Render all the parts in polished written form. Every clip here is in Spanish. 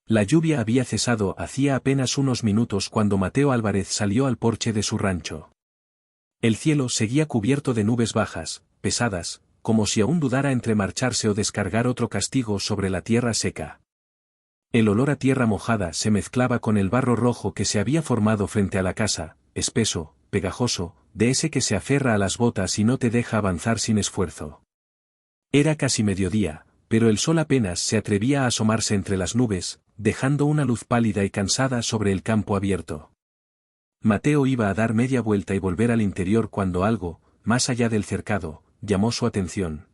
La lluvia había cesado hacía apenas unos minutos cuando Mateo Álvarez salió al porche de su rancho. El cielo seguía cubierto de nubes bajas, pesadas, como si aún dudara entre marcharse o descargar otro castigo sobre la tierra seca. El olor a tierra mojada se mezclaba con el barro rojo que se había formado frente a la casa, espeso, pegajoso, de ese que se aferra a las botas y no te deja avanzar sin esfuerzo. Era casi mediodía, pero el sol apenas se atrevía a asomarse entre las nubes, dejando una luz pálida y cansada sobre el campo abierto. Mateo iba a dar media vuelta y volver al interior cuando algo, más allá del cercado, llamó su atención.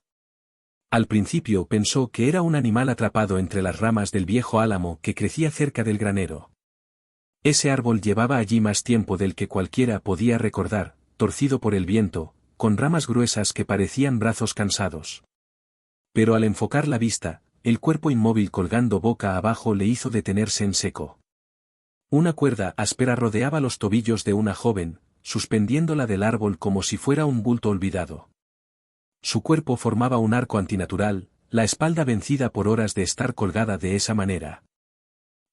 Al principio pensó que era un animal atrapado entre las ramas del viejo álamo que crecía cerca del granero. Ese árbol llevaba allí más tiempo del que cualquiera podía recordar, torcido por el viento, con ramas gruesas que parecían brazos cansados. Pero al enfocar la vista, el cuerpo inmóvil colgando boca abajo le hizo detenerse en seco. Una cuerda áspera rodeaba los tobillos de una joven, suspendiéndola del árbol como si fuera un bulto olvidado. Su cuerpo formaba un arco antinatural, la espalda vencida por horas de estar colgada de esa manera.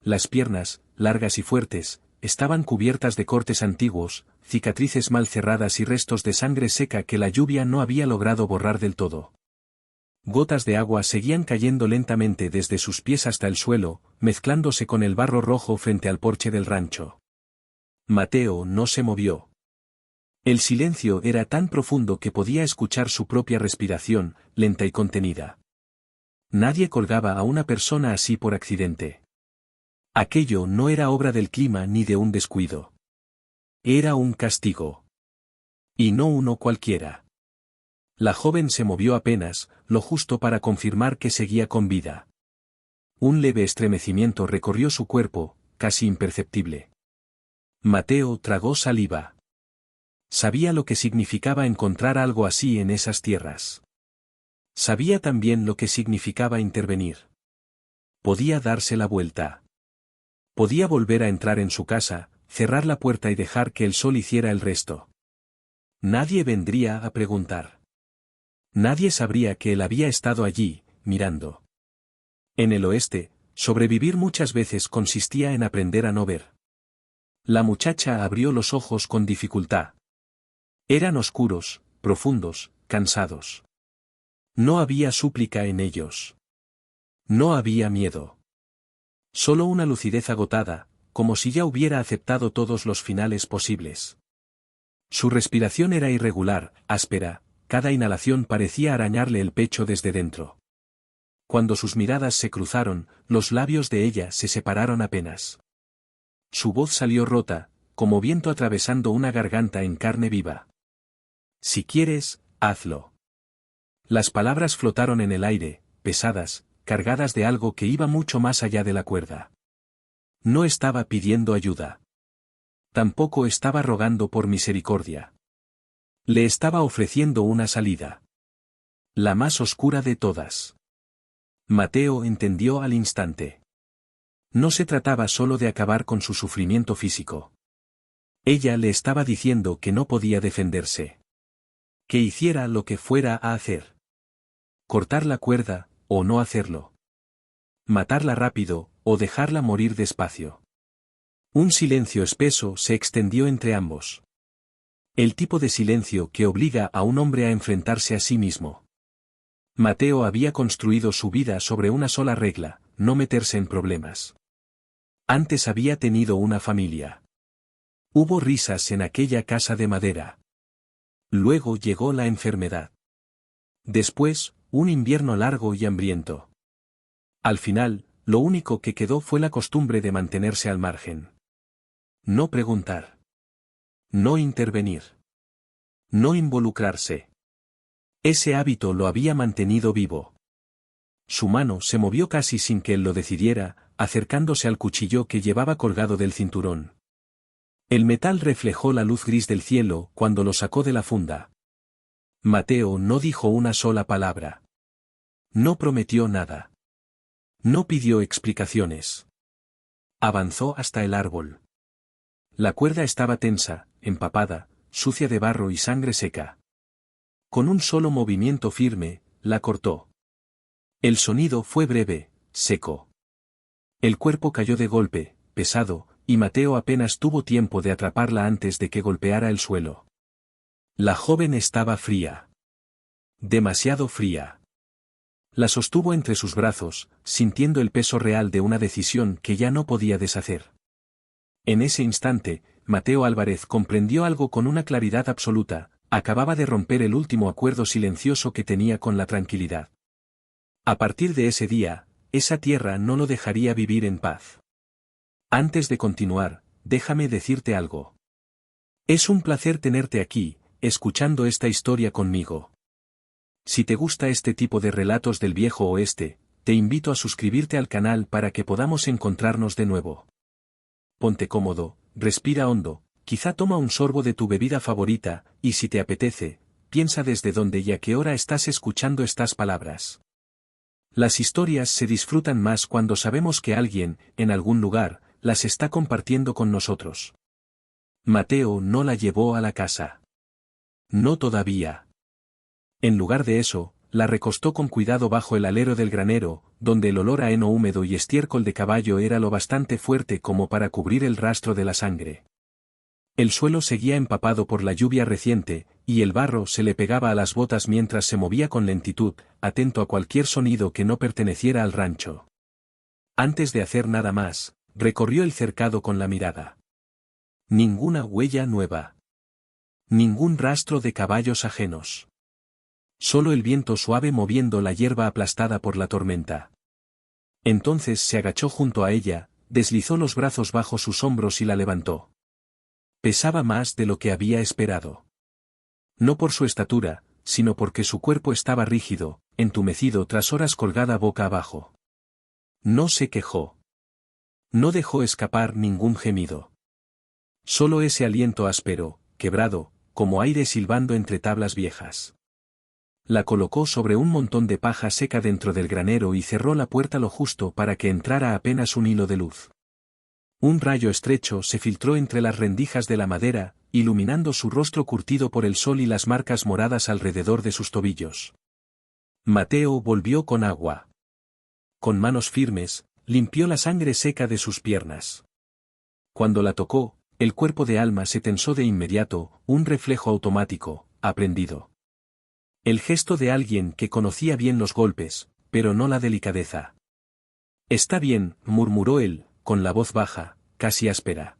Las piernas, largas y fuertes, estaban cubiertas de cortes antiguos, cicatrices mal cerradas y restos de sangre seca que la lluvia no había logrado borrar del todo. Gotas de agua seguían cayendo lentamente desde sus pies hasta el suelo, mezclándose con el barro rojo frente al porche del rancho. Mateo no se movió. El silencio era tan profundo que podía escuchar su propia respiración, lenta y contenida. Nadie colgaba a una persona así por accidente. Aquello no era obra del clima ni de un descuido. Era un castigo. Y no uno cualquiera. La joven se movió apenas, lo justo para confirmar que seguía con vida. Un leve estremecimiento recorrió su cuerpo, casi imperceptible. Mateo tragó saliva. Sabía lo que significaba encontrar algo así en esas tierras. Sabía también lo que significaba intervenir. Podía darse la vuelta. Podía volver a entrar en su casa, cerrar la puerta y dejar que el sol hiciera el resto. Nadie vendría a preguntar. Nadie sabría que él había estado allí, mirando. En el oeste, sobrevivir muchas veces consistía en aprender a no ver. La muchacha abrió los ojos con dificultad. Eran oscuros, profundos, cansados. No había súplica en ellos. No había miedo. Solo una lucidez agotada, como si ya hubiera aceptado todos los finales posibles. Su respiración era irregular, áspera. Cada inhalación parecía arañarle el pecho desde dentro. Cuando sus miradas se cruzaron, los labios de ella se separaron apenas. Su voz salió rota, como viento atravesando una garganta en carne viva. Si quieres, hazlo. Las palabras flotaron en el aire, pesadas, cargadas de algo que iba mucho más allá de la cuerda. No estaba pidiendo ayuda. Tampoco estaba rogando por misericordia. Le estaba ofreciendo una salida. La más oscura de todas. Mateo entendió al instante. No se trataba solo de acabar con su sufrimiento físico. Ella le estaba diciendo que no podía defenderse. Que hiciera lo que fuera a hacer. Cortar la cuerda, o no hacerlo. Matarla rápido, o dejarla morir despacio. Un silencio espeso se extendió entre ambos. El tipo de silencio que obliga a un hombre a enfrentarse a sí mismo. Mateo había construido su vida sobre una sola regla, no meterse en problemas. Antes había tenido una familia. Hubo risas en aquella casa de madera. Luego llegó la enfermedad. Después, un invierno largo y hambriento. Al final, lo único que quedó fue la costumbre de mantenerse al margen. No preguntar. No intervenir. No involucrarse. Ese hábito lo había mantenido vivo. Su mano se movió casi sin que él lo decidiera, acercándose al cuchillo que llevaba colgado del cinturón. El metal reflejó la luz gris del cielo cuando lo sacó de la funda. Mateo no dijo una sola palabra. No prometió nada. No pidió explicaciones. Avanzó hasta el árbol. La cuerda estaba tensa, empapada, sucia de barro y sangre seca. Con un solo movimiento firme, la cortó. El sonido fue breve, seco. El cuerpo cayó de golpe, pesado, y Mateo apenas tuvo tiempo de atraparla antes de que golpeara el suelo. La joven estaba fría. Demasiado fría. La sostuvo entre sus brazos, sintiendo el peso real de una decisión que ya no podía deshacer. En ese instante, Mateo Álvarez comprendió algo con una claridad absoluta: acababa de romper el último acuerdo silencioso que tenía con la tranquilidad. A partir de ese día, esa tierra no lo dejaría vivir en paz. Antes de continuar, déjame decirte algo. Es un placer tenerte aquí, escuchando esta historia conmigo. Si te gusta este tipo de relatos del viejo oeste, te invito a suscribirte al canal para que podamos encontrarnos de nuevo. Ponte cómodo, respira hondo, quizá toma un sorbo de tu bebida favorita, y si te apetece, piensa desde dónde y a qué hora estás escuchando estas palabras. Las historias se disfrutan más cuando sabemos que alguien, en algún lugar, las está compartiendo con nosotros. Mateo no la llevó a la casa. No todavía. En lugar de eso, la recostó con cuidado bajo el alero del granero, donde el olor a heno húmedo y estiércol de caballo era lo bastante fuerte como para cubrir el rastro de la sangre. El suelo seguía empapado por la lluvia reciente, y el barro se le pegaba a las botas mientras se movía con lentitud, atento a cualquier sonido que no perteneciera al rancho. Antes de hacer nada más, recorrió el cercado con la mirada. Ninguna huella nueva. Ningún rastro de caballos ajenos. Solo el viento suave moviendo la hierba aplastada por la tormenta. Entonces se agachó junto a ella, deslizó los brazos bajo sus hombros y la levantó. Pesaba más de lo que había esperado. No por su estatura, sino porque su cuerpo estaba rígido, entumecido tras horas colgada boca abajo. No se quejó. No dejó escapar ningún gemido. Solo ese aliento áspero, quebrado, como aire silbando entre tablas viejas. La colocó sobre un montón de paja seca dentro del granero y cerró la puerta lo justo para que entrara apenas un hilo de luz. Un rayo estrecho se filtró entre las rendijas de la madera, iluminando su rostro curtido por el sol y las marcas moradas alrededor de sus tobillos. Mateo volvió con agua. Con manos firmes, limpió la sangre seca de sus piernas. Cuando la tocó, el cuerpo de Alma se tensó de inmediato, un reflejo automático, aprendido. El gesto de alguien que conocía bien los golpes, pero no la delicadeza. Está bien, murmuró él, con la voz baja, casi áspera.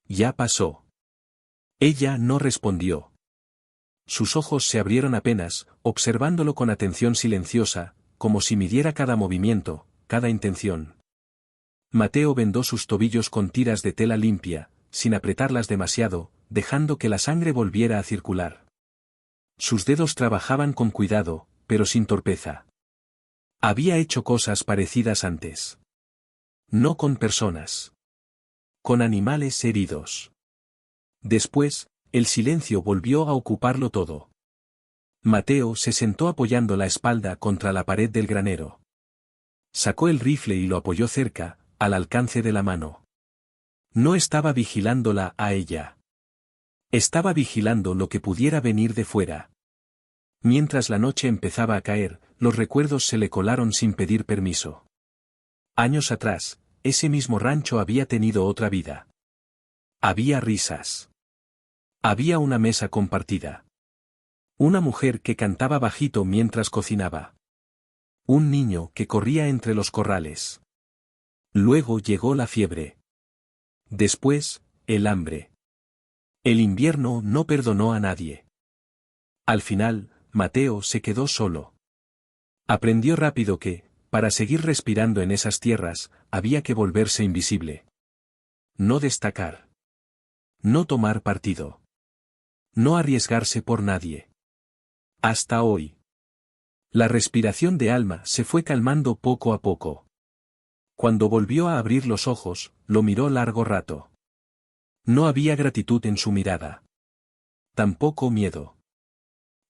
Ya pasó. Ella no respondió. Sus ojos se abrieron apenas, observándolo con atención silenciosa, como si midiera cada movimiento, cada intención. Mateo vendó sus tobillos con tiras de tela limpia, sin apretarlas demasiado, dejando que la sangre volviera a circular. Sus dedos trabajaban con cuidado, pero sin torpeza. Había hecho cosas parecidas antes. No con personas. Con animales heridos. Después, el silencio volvió a ocuparlo todo. Mateo se sentó apoyando la espalda contra la pared del granero. Sacó el rifle y lo apoyó cerca, al alcance de la mano. No estaba vigilándola a ella. Estaba vigilando lo que pudiera venir de fuera. Mientras la noche empezaba a caer, los recuerdos se le colaron sin pedir permiso. Años atrás, ese mismo rancho había tenido otra vida. Había risas. Había una mesa compartida. Una mujer que cantaba bajito mientras cocinaba. Un niño que corría entre los corrales. Luego llegó la fiebre. Después, el hambre. El invierno no perdonó a nadie. Al final, Mateo se quedó solo. Aprendió rápido que, para seguir respirando en esas tierras, había que volverse invisible. No destacar. No tomar partido. No arriesgarse por nadie. Hasta hoy. La respiración de Alma se fue calmando poco a poco. Cuando volvió a abrir los ojos, lo miró largo rato. No había gratitud en su mirada. Tampoco miedo.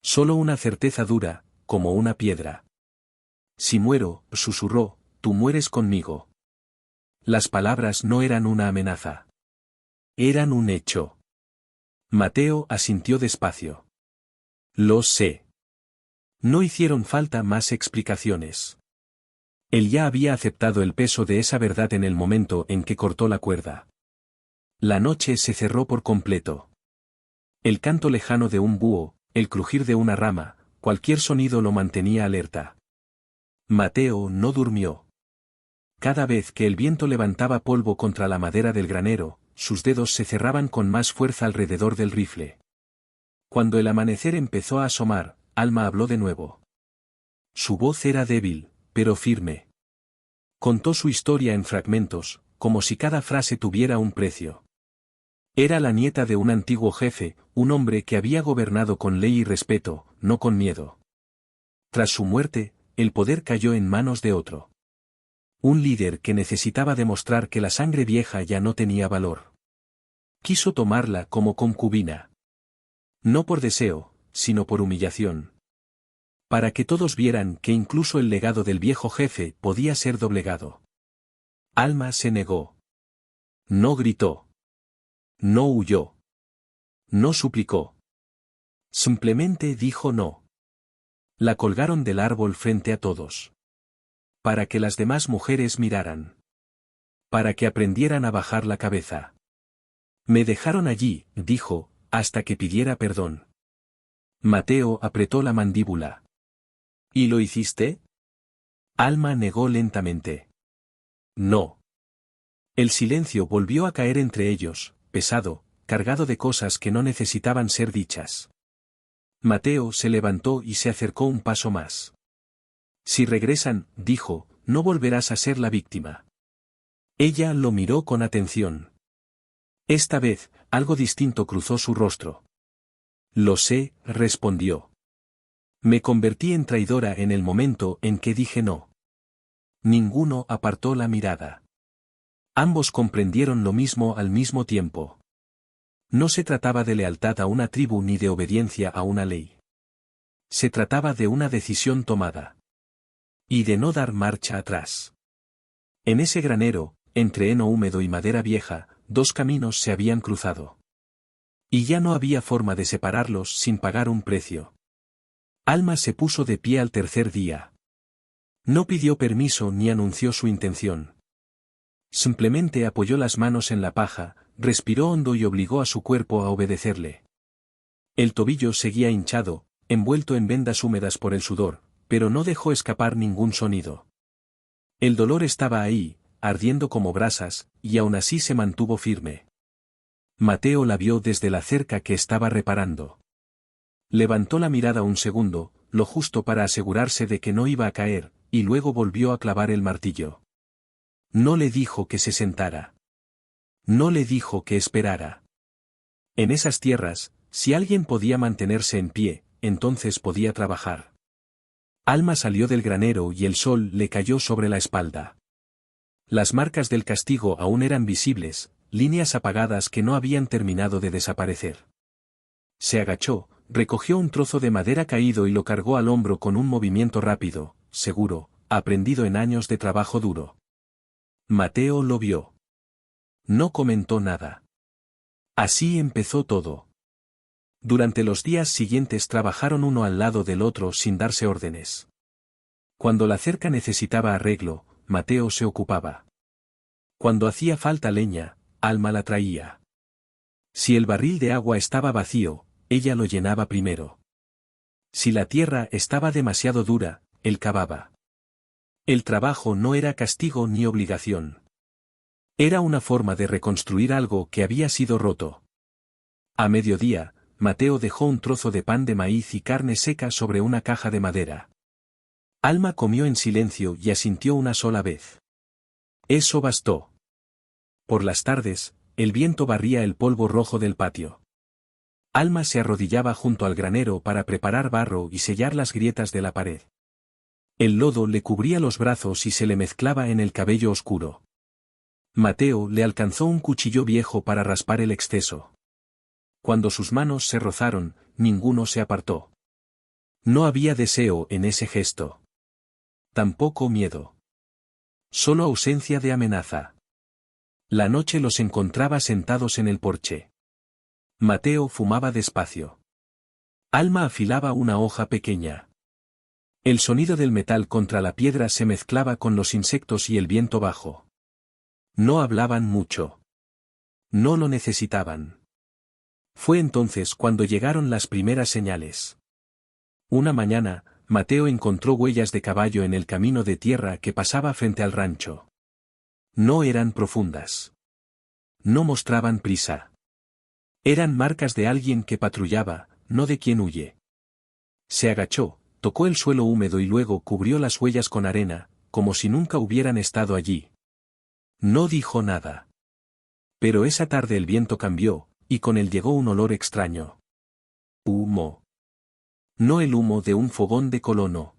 Solo una certeza dura, como una piedra. Si muero, susurró, tú mueres conmigo. Las palabras no eran una amenaza. Eran un hecho. Mateo asintió despacio. Lo sé. No hicieron falta más explicaciones. Él ya había aceptado el peso de esa verdad en el momento en que cortó la cuerda. La noche se cerró por completo. El canto lejano de un búho, el crujir de una rama, cualquier sonido lo mantenía alerta. Mateo no durmió. Cada vez que el viento levantaba polvo contra la madera del granero, sus dedos se cerraban con más fuerza alrededor del rifle. Cuando el amanecer empezó a asomar, Alma habló de nuevo. Su voz era débil, pero firme. Contó su historia en fragmentos, como si cada frase tuviera un precio. Era la nieta de un antiguo jefe, un hombre que había gobernado con ley y respeto, no con miedo. Tras su muerte, el poder cayó en manos de otro. Un líder que necesitaba demostrar que la sangre vieja ya no tenía valor. Quiso tomarla como concubina. No por deseo, sino por humillación. Para que todos vieran que incluso el legado del viejo jefe podía ser doblegado. Alma se negó. No gritó. No huyó. No suplicó. Simplemente dijo no. La colgaron del árbol frente a todos. Para que las demás mujeres miraran. Para que aprendieran a bajar la cabeza. Me dejaron allí, dijo, hasta que pidiera perdón. Mateo apretó la mandíbula. ¿Y lo hiciste? Alma negó lentamente. No. El silencio volvió a caer entre ellos, pesado, cargado de cosas que no necesitaban ser dichas. Mateo se levantó y se acercó un paso más. Si regresan, dijo, no volverás a ser la víctima. Ella lo miró con atención. Esta vez, algo distinto cruzó su rostro. Lo sé, respondió. Me convertí en traidora en el momento en que dije no. Ninguno apartó la mirada. Ambos comprendieron lo mismo al mismo tiempo. No se trataba de lealtad a una tribu ni de obediencia a una ley. Se trataba de una decisión tomada. Y de no dar marcha atrás. En ese granero, entre heno húmedo y madera vieja, dos caminos se habían cruzado. Y ya no había forma de separarlos sin pagar un precio. Alma se puso de pie al tercer día. No pidió permiso ni anunció su intención. Simplemente apoyó las manos en la paja, respiró hondo y obligó a su cuerpo a obedecerle. El tobillo seguía hinchado, envuelto en vendas húmedas por el sudor, pero no dejó escapar ningún sonido. El dolor estaba ahí, ardiendo como brasas, y aún así se mantuvo firme. Mateo la vio desde la cerca que estaba reparando. Levantó la mirada un segundo, lo justo para asegurarse de que no iba a caer, y luego volvió a clavar el martillo. No le dijo que se sentara. No le dijo que esperara. En esas tierras, si alguien podía mantenerse en pie, entonces podía trabajar. Alma salió del granero y el sol le cayó sobre la espalda. Las marcas del castigo aún eran visibles, líneas apagadas que no habían terminado de desaparecer. Se agachó, recogió un trozo de madera caído y lo cargó al hombro con un movimiento rápido, seguro, aprendido en años de trabajo duro. Mateo lo vio. No comentó nada. Así empezó todo. Durante los días siguientes trabajaron uno al lado del otro sin darse órdenes. Cuando la cerca necesitaba arreglo, Mateo se ocupaba. Cuando hacía falta leña, Alma la traía. Si el barril de agua estaba vacío, ella lo llenaba primero. Si la tierra estaba demasiado dura, él cavaba. El trabajo no era castigo ni obligación. Era una forma de reconstruir algo que había sido roto. A mediodía, Mateo dejó un trozo de pan de maíz y carne seca sobre una caja de madera. Alma comió en silencio y asintió una sola vez. Eso bastó. Por las tardes, el viento barría el polvo rojo del patio. Alma se arrodillaba junto al granero para preparar barro y sellar las grietas de la pared. El lodo le cubría los brazos y se le mezclaba en el cabello oscuro. Mateo le alcanzó un cuchillo viejo para raspar el exceso. Cuando sus manos se rozaron, ninguno se apartó. No había deseo en ese gesto. Tampoco miedo. Solo ausencia de amenaza. La noche los encontraba sentados en el porche. Mateo fumaba despacio. Alma afilaba una hoja pequeña. El sonido del metal contra la piedra se mezclaba con los insectos y el viento bajo. No hablaban mucho. No lo necesitaban. Fue entonces cuando llegaron las primeras señales. Una mañana, Mateo encontró huellas de caballo en el camino de tierra que pasaba frente al rancho. No eran profundas. No mostraban prisa. Eran marcas de alguien que patrullaba, no de quien huye. Se agachó, tocó el suelo húmedo y luego cubrió las huellas con arena, como si nunca hubieran estado allí. No dijo nada. Pero esa tarde el viento cambió, y con él llegó un olor extraño. Humo. No el humo de un fogón de colono.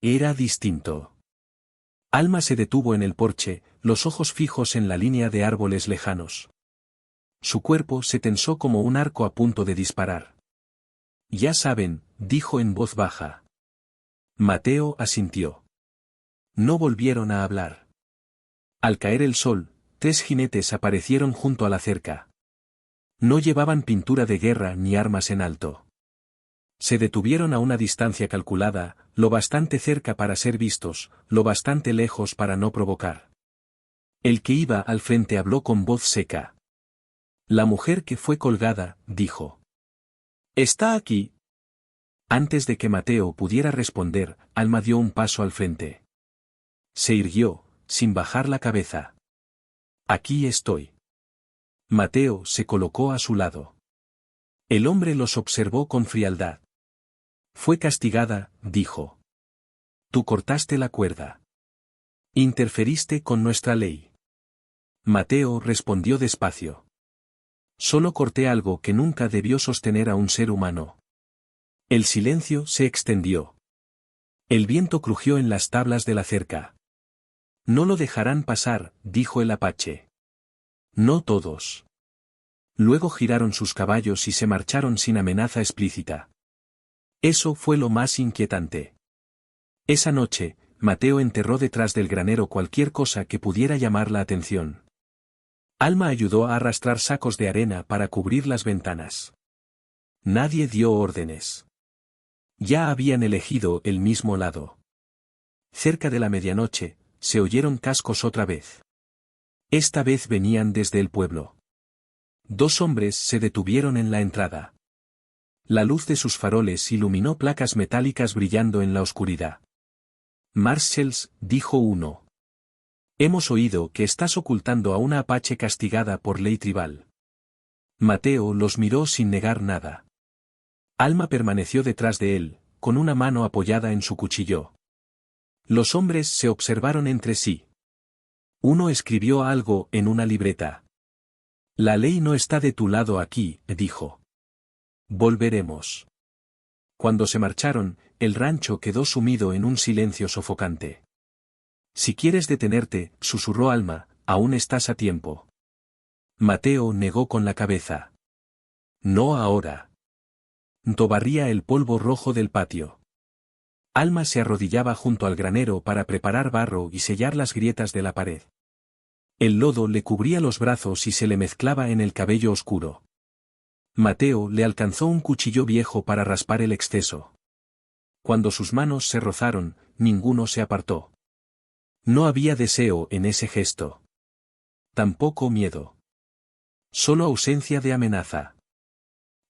Era distinto. Alma se detuvo en el porche, los ojos fijos en la línea de árboles lejanos. Su cuerpo se tensó como un arco a punto de disparar. Ya saben, dijo en voz baja. Mateo asintió. No volvieron a hablar. Al caer el sol, 3 jinetes aparecieron junto a la cerca. No llevaban pintura de guerra ni armas en alto. Se detuvieron a una distancia calculada, lo bastante cerca para ser vistos, lo bastante lejos para no provocar. El que iba al frente habló con voz seca. La mujer que fue colgada, dijo. ¿Está aquí? Antes de que Mateo pudiera responder, Alma dio un paso al frente. Se irguió, sin bajar la cabeza. Aquí estoy. Mateo se colocó a su lado. El hombre los observó con frialdad. Fue castigada, dijo. Tú cortaste la cuerda. Interferiste con nuestra ley. Mateo respondió despacio. Solo corté algo que nunca debió sostener a un ser humano. El silencio se extendió. El viento crujió en las tablas de la cerca. No lo dejarán pasar, dijo el apache. No todos. Luego giraron sus caballos y se marcharon sin amenaza explícita. Eso fue lo más inquietante. Esa noche, Mateo enterró detrás del granero cualquier cosa que pudiera llamar la atención. Alma ayudó a arrastrar sacos de arena para cubrir las ventanas. Nadie dio órdenes. Ya habían elegido el mismo lado. Cerca de la medianoche, se oyeron cascos otra vez. Esta vez venían desde el pueblo. 2 hombres se detuvieron en la entrada. La luz de sus faroles iluminó placas metálicas brillando en la oscuridad. Marshalls, dijo uno. Hemos oído que estás ocultando a una apache castigada por ley tribal. Mateo los miró sin negar nada. Alma permaneció detrás de él, con una mano apoyada en su cuchillo. Los hombres se observaron entre sí. Uno escribió algo en una libreta. La ley no está de tu lado aquí, dijo. Volveremos. Cuando se marcharon, el rancho quedó sumido en un silencio sofocante. Si quieres detenerte, susurró Alma, aún estás a tiempo. Mateo negó con la cabeza. No ahora. Barría el polvo rojo del patio. Alma se arrodillaba junto al granero para preparar barro y sellar las grietas de la pared. El lodo le cubría los brazos y se le mezclaba en el cabello oscuro. Mateo le alcanzó un cuchillo viejo para raspar el exceso. Cuando sus manos se rozaron, ninguno se apartó. No había deseo en ese gesto. Tampoco miedo. Solo ausencia de amenaza.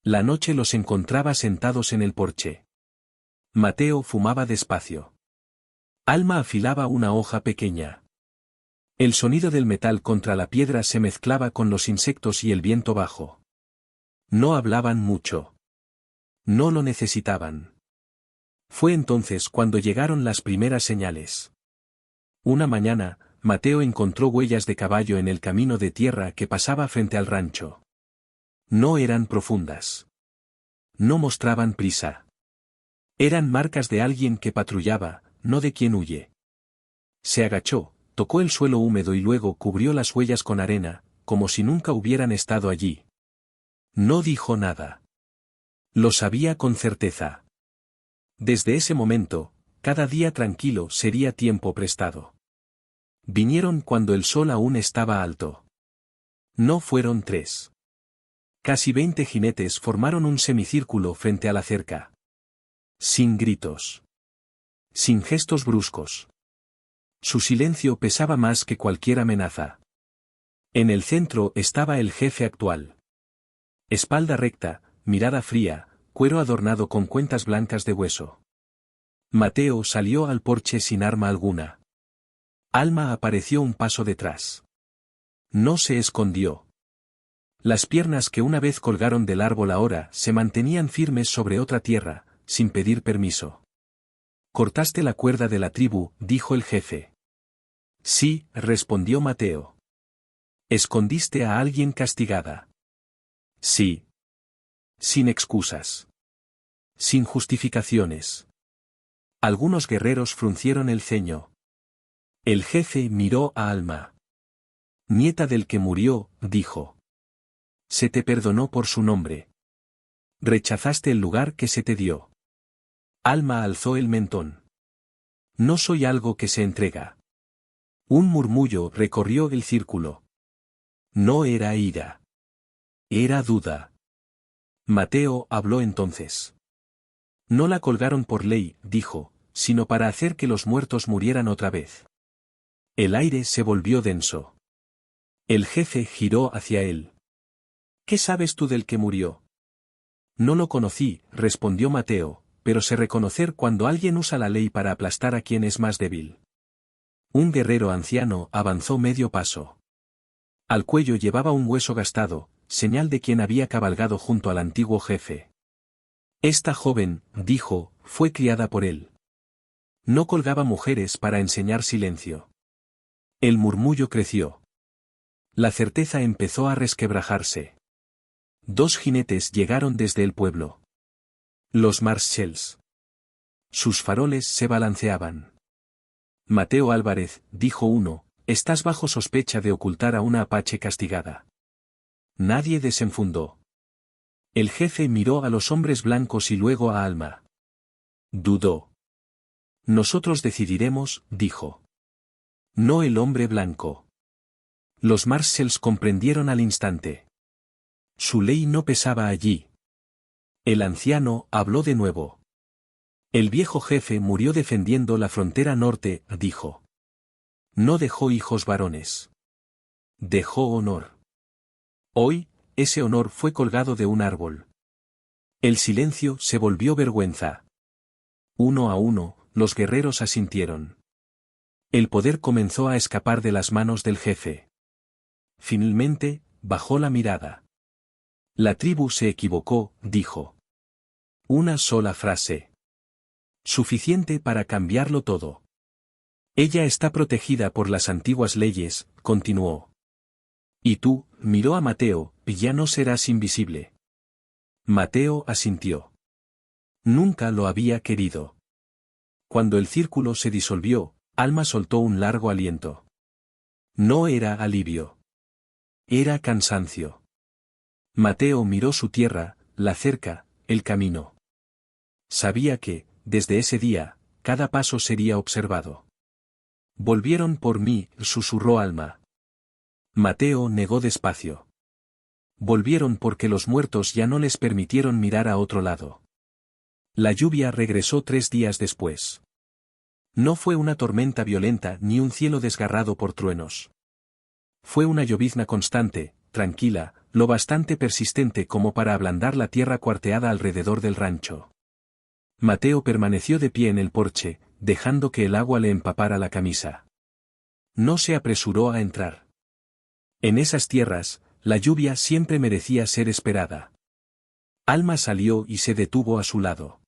La noche los encontraba sentados en el porche. Mateo fumaba despacio. Alma afilaba una hoja pequeña. El sonido del metal contra la piedra se mezclaba con los insectos y el viento bajo. No hablaban mucho. No lo necesitaban. Fue entonces cuando llegaron las primeras señales. Una mañana, Mateo encontró huellas de caballo en el camino de tierra que pasaba frente al rancho. No eran profundas. No mostraban prisa. Eran marcas de alguien que patrullaba, no de quien huye. Se agachó, tocó el suelo húmedo y luego cubrió las huellas con arena, como si nunca hubieran estado allí. No dijo nada. Lo sabía con certeza. Desde ese momento, cada día tranquilo sería tiempo prestado. Vinieron cuando el sol aún estaba alto. No fueron 3. Casi 20 jinetes formaron un semicírculo frente a la cerca. Sin gritos. sin gestos bruscos. Su silencio pesaba más que cualquier amenaza. En el centro estaba el jefe actual. Espalda recta, mirada fría, cuero adornado con cuentas blancas de hueso. Mateo salió al porche sin arma alguna. Alma apareció un paso detrás. No se escondió. Las piernas que una vez colgaron del árbol ahora se mantenían firmes sobre otra tierra, sin pedir permiso. «Cortaste la cuerda de la tribu», dijo el jefe. «Sí», respondió Mateo. «¿Escondiste a alguien castigada?» «Sí». «Sin excusas. Sin justificaciones». Algunos guerreros fruncieron el ceño. El jefe miró a Alma. «Nieta del que murió», dijo. «Se te perdonó por su nombre. Rechazaste el lugar que se te dio». Alma alzó el mentón. «No soy algo que se entrega». Un murmullo recorrió el círculo. No era ira. Era duda. Mateo habló entonces. «No la colgaron por ley», dijo, «sino para hacer que los muertos murieran otra vez». El aire se volvió denso. El jefe giró hacia él. «¿Qué sabes tú del que murió?» «No lo conocí», respondió Mateo, «pero sé reconocer cuando alguien usa la ley para aplastar a quien es más débil». Un guerrero anciano avanzó medio paso. Al cuello llevaba un hueso gastado, señal de quien había cabalgado junto al antiguo jefe. «Esta joven», dijo, «fue criada por él. No colgaba mujeres para enseñar silencio». El murmullo creció. La certeza empezó a resquebrajarse. 2 jinetes llegaron desde el pueblo. Los Marshalls. Sus faroles se balanceaban. «Mateo Álvarez», dijo uno, «estás bajo sospecha de ocultar a una apache castigada». Nadie desenfundó. El jefe miró a los hombres blancos y luego a Alma. Dudó. «Nosotros decidiremos», dijo. «No el hombre blanco». Los Marshalls comprendieron al instante. Su ley no pesaba allí. El anciano habló de nuevo. «El viejo jefe murió defendiendo la frontera norte», dijo. «No dejó hijos varones. Dejó honor. Hoy, ese honor fue colgado de un árbol». El silencio se volvió vergüenza. Uno a uno, los guerreros asintieron. El poder comenzó a escapar de las manos del jefe. Finalmente, bajó la mirada. «La tribu se equivocó», dijo. Una sola frase. Suficiente para cambiarlo todo. «Ella está protegida por las antiguas leyes», continuó. «Y tú», miró a Mateo, «ya no serás invisible». Mateo asintió. Nunca lo había querido. Cuando el círculo se disolvió, Alma soltó un largo aliento. No era alivio. Era cansancio. Mateo miró su tierra, la cerca, el camino. Sabía que, desde ese día, cada paso sería observado. «Volvieron por mí», susurró Alma. Mateo negó despacio. «Volvieron porque los muertos ya no les permitieron mirar a otro lado». La lluvia regresó 3 días después. No fue una tormenta violenta ni un cielo desgarrado por truenos. Fue una llovizna constante, tranquila, lo bastante persistente como para ablandar la tierra cuarteada alrededor del rancho. Mateo permaneció de pie en el porche, dejando que el agua le empapara la camisa. No se apresuró a entrar. En esas tierras, la lluvia siempre merecía ser esperada. Alma salió y se detuvo a su lado.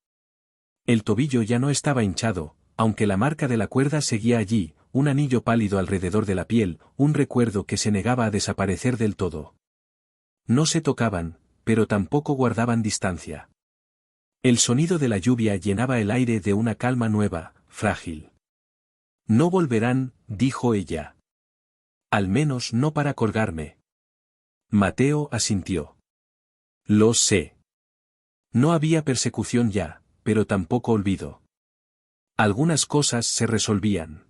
El tobillo ya no estaba hinchado, aunque la marca de la cuerda seguía allí, un anillo pálido alrededor de la piel, un recuerdo que se negaba a desaparecer del todo. No se tocaban, pero tampoco guardaban distancia. El sonido de la lluvia llenaba el aire de una calma nueva, frágil. «No volverán», dijo ella. «Al menos no para colgarme». Mateo asintió. «Lo sé». No había persecución ya, pero tampoco olvido. Algunas cosas se resolvían.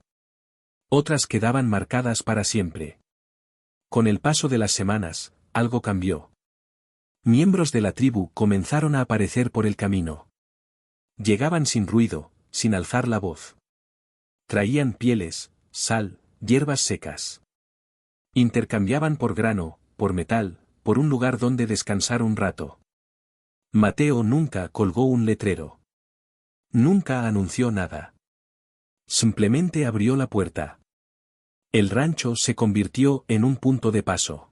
Otras quedaban marcadas para siempre. Con el paso de las semanas, algo cambió. Miembros de la tribu comenzaron a aparecer por el camino. Llegaban sin ruido, sin alzar la voz. Traían pieles, sal, hierbas secas. Intercambiaban por grano, por metal, por un lugar donde descansar un rato. Mateo nunca colgó un letrero. Nunca anunció nada. Simplemente abrió la puerta. El rancho se convirtió en un punto de paso.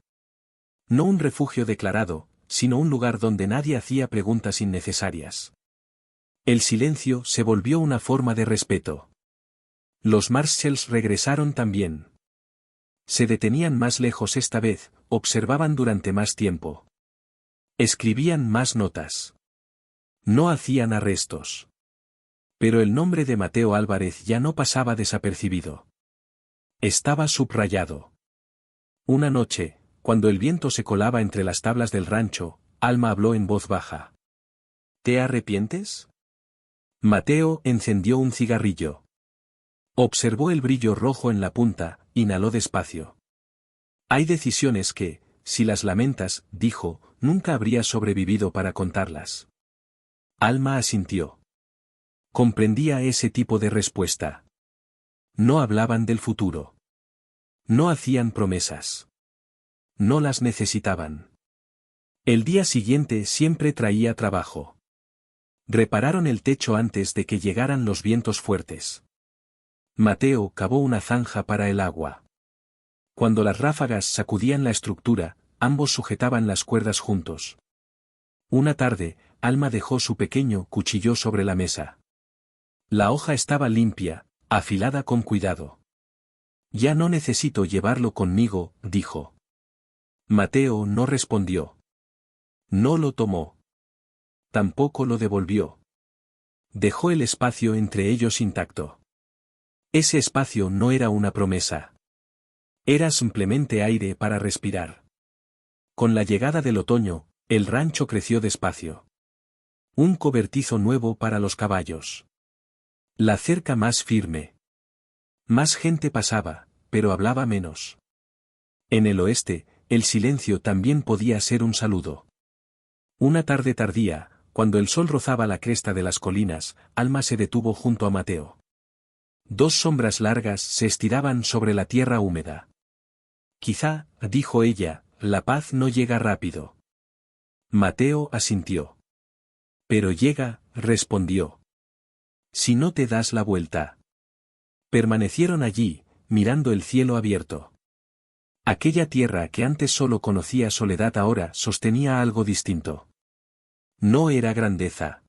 No un refugio declarado, sino un lugar donde nadie hacía preguntas innecesarias. El silencio se volvió una forma de respeto. Los Marshalls regresaron también. Se detenían más lejos esta vez, observaban durante más tiempo. Escribían más notas. No hacían arrestos. Pero el nombre de Mateo Álvarez ya no pasaba desapercibido. Estaba subrayado. Una noche, cuando el viento se colaba entre las tablas del rancho, Alma habló en voz baja. ¿Te arrepientes? Mateo encendió un cigarrillo. Observó el brillo rojo en la punta, inhaló despacio. Hay decisiones que, si las lamentas, dijo, nunca habrías sobrevivido para contarlas. Alma asintió. Comprendía ese tipo de respuesta. No hablaban del futuro. No hacían promesas. No las necesitaban. El día siguiente siempre traía trabajo. Repararon el techo antes de que llegaran los vientos fuertes. Mateo cavó una zanja para el agua. Cuando las ráfagas sacudían la estructura, ambos sujetaban las cuerdas juntos. Una tarde, Alma dejó su pequeño cuchillo sobre la mesa. La hoja estaba limpia, afilada con cuidado. Ya no necesito llevarlo conmigo, dijo. Mateo no respondió. No lo tomó. Tampoco lo devolvió. Dejó el espacio entre ellos intacto. Ese espacio no era una promesa. Era simplemente aire para respirar. Con la llegada del otoño, el rancho creció despacio. Un cobertizo nuevo para los caballos. La cerca más firme. Más gente pasaba, pero hablaba menos. En el oeste, el silencio también podía ser un saludo. Una tarde tardía, cuando el sol rozaba la cresta de las colinas, Alma se detuvo junto a Mateo. Dos sombras largas se estiraban sobre la tierra húmeda. Quizá, dijo ella, la paz no llega rápido. Mateo asintió. Pero llega, respondió. Si no te das la vuelta. Permanecieron allí, mirando el cielo abierto. Aquella tierra que antes solo conocía soledad ahora sostenía algo distinto. No era grandeza.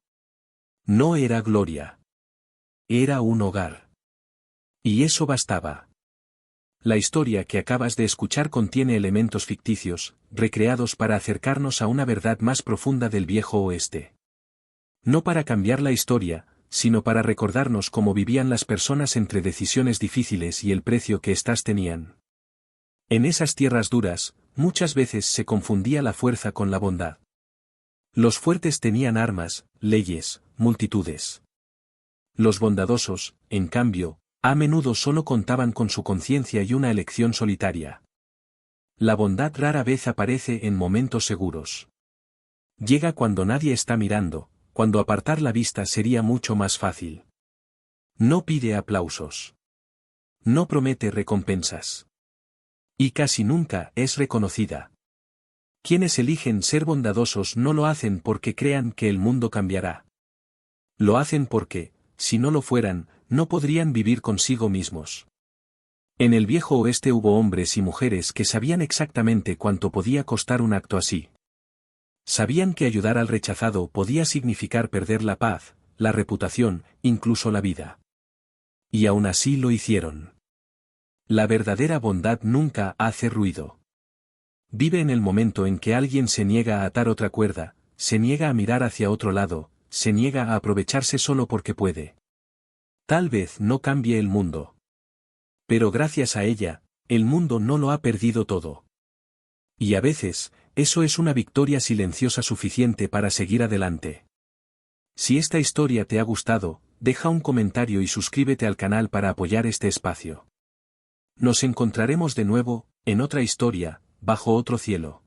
No era gloria. Era un hogar. Y eso bastaba. La historia que acabas de escuchar contiene elementos ficticios, recreados para acercarnos a una verdad más profunda del viejo oeste. No para cambiar la historia, sino para recordarnos cómo vivían las personas entre decisiones difíciles y el precio que éstas tenían. En esas tierras duras, muchas veces se confundía la fuerza con la bondad. Los fuertes tenían armas, leyes, multitudes. Los bondadosos, en cambio, a menudo solo contaban con su conciencia y una elección solitaria. La bondad rara vez aparece en momentos seguros. Llega cuando nadie está mirando, cuando apartar la vista sería mucho más fácil. No pide aplausos. No promete recompensas. Y casi nunca es reconocida. Quienes eligen ser bondadosos no lo hacen porque crean que el mundo cambiará. Lo hacen porque, si no lo fueran, no podrían vivir consigo mismos. En el viejo oeste hubo hombres y mujeres que sabían exactamente cuánto podía costar un acto así. Sabían que ayudar al rechazado podía significar perder la paz, la reputación, incluso la vida. Y aún así lo hicieron. La verdadera bondad nunca hace ruido. Vive en el momento en que alguien se niega a atar otra cuerda, se niega a mirar hacia otro lado, se niega a aprovecharse solo porque puede. Tal vez no cambie el mundo. Pero gracias a ella, el mundo no lo ha perdido todo. Y a veces, eso es una victoria silenciosa suficiente para seguir adelante. Si esta historia te ha gustado, deja un comentario y suscríbete al canal para apoyar este espacio. Nos encontraremos de nuevo, en otra historia, bajo otro cielo.